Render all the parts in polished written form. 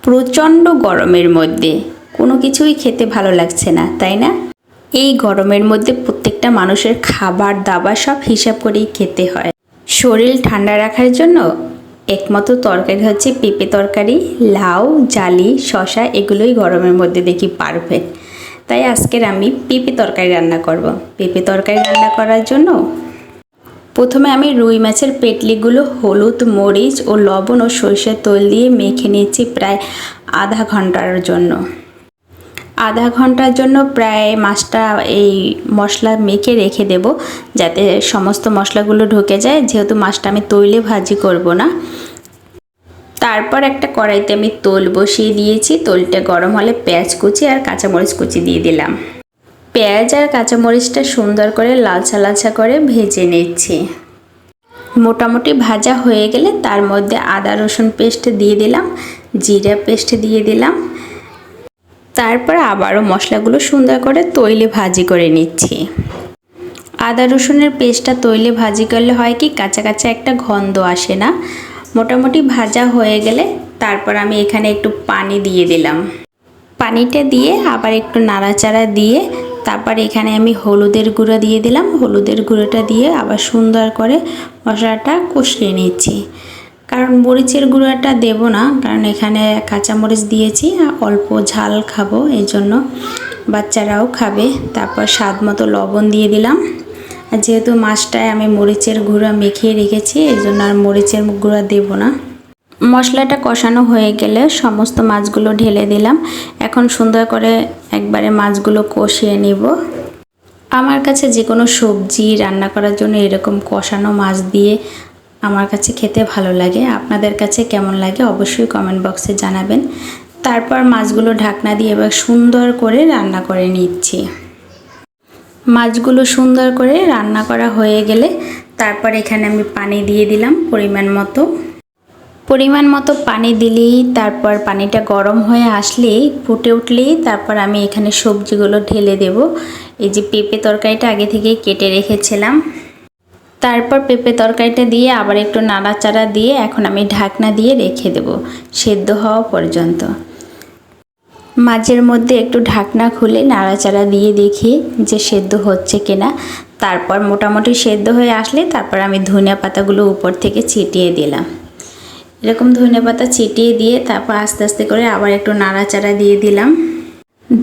প্রচণ্ড গরমের মধ্যে কোনো কিছুই খেতে ভালো লাগছে না, তাই না? এই গরমের মধ্যে প্রত্যেকটা মানুষের খাবার দাবার সব হিসাব করেই খেতে হয়। শরীর ঠান্ডা রাখার জন্য একমাত্র তরকারি হচ্ছে পেঁপে তরকারি, লাউ, জালি, শসা, এগুলোই গরমের মধ্যে দেখি পারফেক্ট। তাই আজকের আমি পেঁপে তরকারি রান্না করব। পেঁপে তরকারি রান্না করার জন্য প্রথমে আমি রুই মাছের পেটলিগুলো হলুদ, মরিচ ও লবণ ও সরিষার তেল দিয়ে মেখে নিয়েছি প্রায় আধা ঘন্টার জন্য। আধা ঘন্টার জন্য প্রায় মাছটা এই মশলা মেখে রেখে দেব, যাতে সমস্ত মশলাগুলো ঢুকে যায়, যেহেতু মাছটা আমি তৈলে ভাজি করব না। তারপর একটা কড়াইতে আমি তেল বসিয়ে দিয়েছি। তেলটা গরম হলে পেঁয়াজ কুচি আর কাঁচামরিচ কুচি দিয়ে দিলাম। পেঁয়াজ আর কাঁচামরিচটা সুন্দর করে লালচা লালচা করে ভেজে নিচ্ছি। মোটামুটি ভাজা হয়ে গেলে তার মধ্যে আদা রসুন পেস্ট দিয়ে দিলাম, জিরা পেস্ট দিয়ে দিলাম। তারপর আবারও মশলাগুলো সুন্দর করে তৈলে ভাজি করে নিচ্ছি। আদা রসুনের পেস্টটা তৈলে ভাজি করলে হয় কি, কাঁচা কাঁচা একটা গন্ধ আসে না। মোটামুটি ভাজা হয়ে গেলে তারপর আমি এখানে একটু পানি দিয়ে দিলাম। পানিটা দিয়ে আবার একটু নাড়াচাড়া দিয়ে তারপর এখানে আমি হলুদের গুঁড়ো দিয়ে দিলাম। হলুদের গুঁড়োটা দিয়ে আবার সুন্দর করে মশলাটা কষিয়ে নিচ্ছি। কারণ মরিচের গুঁড়োটা দেব না, কারণ এখানে কাঁচামরিচ দিয়েছি, অল্প ঝাল খাবো, এই জন্য বাচ্চারাও খাবে। তারপর স্বাদ মতো লবণ দিয়ে দিলাম। আর যেহেতু মাছটায় আমি মরিচের গুঁড়া মেখিয়ে রেখেছি, এই জন্য আর মরিচের গুঁড়া দেব না। মশলাটা কষানো হয়ে গেলে সমস্ত মাছগুলো ঢেলে দিলাম। এখন সুন্দর করে একবারে মাছগুলো কষিয়ে নিব। আমার কাছে যে কোনো সবজি রান্না করার জন্য এরকম কষানো মাছ দিয়ে আমার কাছে খেতে ভালো লাগে। আপনাদের কাছে কেমন লাগে অবশ্যই কমেন্ট বক্সে জানাবেন। তারপর মাছগুলো ঢাকনা দিয়ে এবার সুন্দর করে রান্না করে নিচ্ছি। মাছগুলো সুন্দর করে রান্না করা হয়ে গেলে তারপর এখানে আমি পানি দিয়ে দিলাম পরিমাণ মতো পানি দিলেই, তারপর পানিটা গরম হয়ে আসলেই, ফুটে উঠলেই তারপর আমি এখানে সবজিগুলো ঢেলে দেব। এই যে পেঁপে তরকারিটা আগে থেকেই কেটে রেখেছিলাম। তারপর পেঁপে তরকারিটা দিয়ে আবার একটু নাড়াচাড়া দিয়ে এখন আমি ঢাকনা দিয়ে রেখে দেব সেদ্ধ হওয়া পর্যন্ত। মাঝের মধ্যে একটু ঢাকনা খুলে নাড়াচাড়া দিয়ে দেখি যে সেদ্ধ হচ্ছে কিনা। তারপর মোটামুটি সেদ্ধ হয়ে আসলে তারপর আমি ধনিয়া পাতাগুলো উপর থেকে ছিটিয়ে দিলাম। এরকম ধনিয়া পাতা ছিটিয়ে দিয়ে তারপর আস্তে আস্তে করে আবার একটু নাড়াচাড়া দিয়ে দিলাম।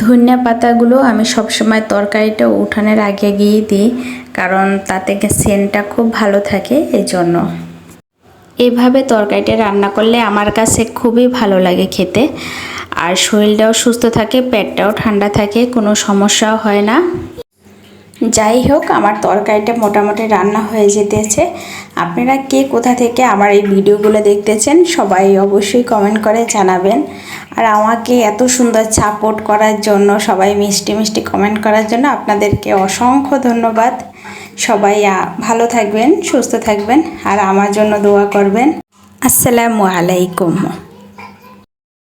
ধনিয়া পাতাগুলো আমি সবসময় তরকারিটা উঠানোর আগে গিয়ে দিই, কারণ তাতে সেন্টটা খুব ভালো থাকে, এই জন্য। এভাবে তরকারিটা রান্না করলে আমার কাছে খুবই ভালো লাগে খেতে। আর শরীরটাও সুস্থ থাকে, পেটটাও ঠান্ডা থাকে, কোনো সমস্যাও হয় না। যাই হোক, আমার তরকারিটা মোটামুটি রান্না হয়ে যেতেছে। আপনারা কে কোথা থেকে আমার এই ভিডিওগুলো দেখতেছেন সবাই অবশ্যই কমেন্ট করে জানাবেন। আর আমাকে এত সুন্দর সাপোর্ট করার জন্য, সবাই মিষ্টি মিষ্টি কমেন্ট করার জন্য আপনাদেরকে অসংখ্য ধন্যবাদ। সবাই ভালো থাকবেন, সুস্থ থাকবেন আর আমার জন্য দোয়া করবেন। আসসালামু আলাইকুম।